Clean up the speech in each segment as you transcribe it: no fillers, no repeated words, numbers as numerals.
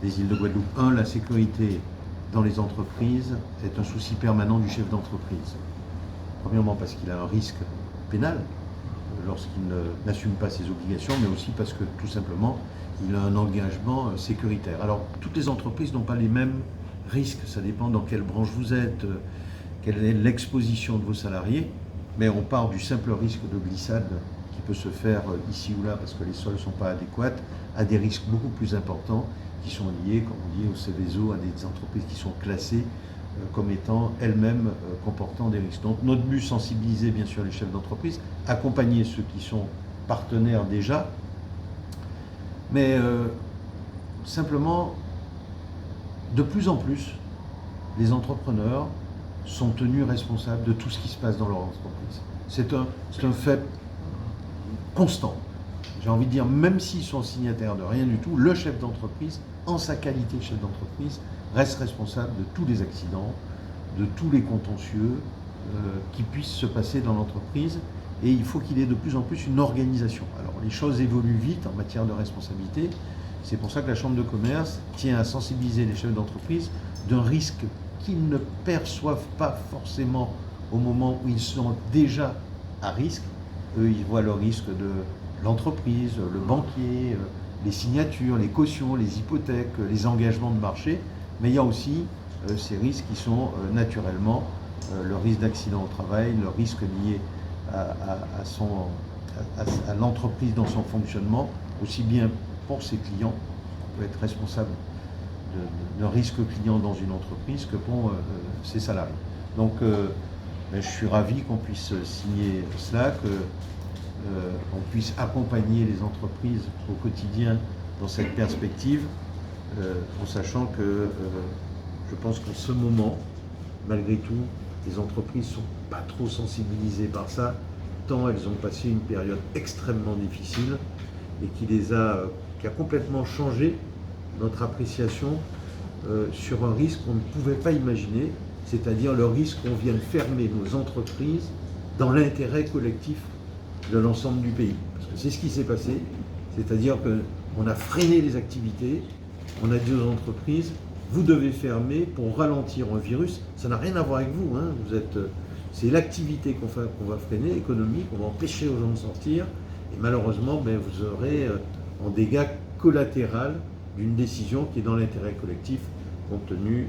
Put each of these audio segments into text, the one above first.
des îles de Guadeloupe. La sécurité dans les entreprises est un souci permanent du chef d'entreprise. Premièrement parce qu'il a un risque pénal lorsqu'il n'assume pas ses obligations, mais aussi parce que tout simplement il a un engagement sécuritaire. Alors toutes les entreprises n'ont pas les mêmes risques, ça dépend dans quelle branche vous êtes, quelle est l'exposition de vos salariés, mais on part du simple risque de glissade qui peut se faire ici ou là parce que les sols ne sont pas adéquats, à des risques beaucoup plus importants qui sont liés, comme on dit, au Céveso, à des entreprises qui sont classées comme étant elles-mêmes comportant des risques. Donc notre but, sensibiliser bien sûr les chefs d'entreprise, accompagner ceux qui sont partenaires déjà, mais simplement, de plus en plus, les entrepreneurs sont tenus responsables de tout ce qui se passe dans leur entreprise. C'est un fait constant. J'ai envie de dire, même s'ils sont signataires de rien du tout, le chef d'entreprise, en sa qualité de chef d'entreprise, reste responsable de tous les accidents, de tous les contentieux qui puissent se passer dans l'entreprise. Et il faut qu'il ait de plus en plus une organisation. Alors les choses évoluent vite en matière de responsabilité. C'est pour ça que la Chambre de commerce tient à sensibiliser les chefs d'entreprise d'un risque qu'ils ne perçoivent pas forcément au moment où ils sont déjà à risque. Eux, ils voient le risque de l'entreprise, le banquier, les signatures, les cautions, les hypothèques, les engagements de marché. Mais il y a aussi ces risques qui sont naturellement le risque d'accident au travail, le risque lié à l'entreprise dans son fonctionnement, aussi bien pour ses clients, on peut être responsable d'un risque client dans une entreprise que pour ses salariés. Donc je suis ravi qu'on puisse signer cela, qu'on puisse accompagner les entreprises au quotidien dans cette perspective, en sachant que je pense qu'en ce moment, malgré tout, les entreprises ne sont pas trop sensibilisées par ça, tant elles ont passé une période extrêmement difficile et qui a complètement changé notre appréciation sur un risque qu'on ne pouvait pas imaginer, c'est-à-dire le risque qu'on vienne fermer nos entreprises dans l'intérêt collectif de l'ensemble du pays. Parce que c'est ce qui s'est passé, c'est-à-dire qu'on a freiné les activités, on a dit aux entreprises, vous devez fermer pour ralentir un virus. Ça n'a rien à voir avec vous, hein. C'est l'activité qu'on va freiner, économique, on va empêcher aux gens de sortir, et malheureusement, vous aurez en dégâts collatéraux d'une décision qui est dans l'intérêt collectif, compte tenu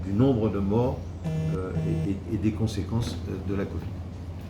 du nombre de morts et des conséquences de la Covid.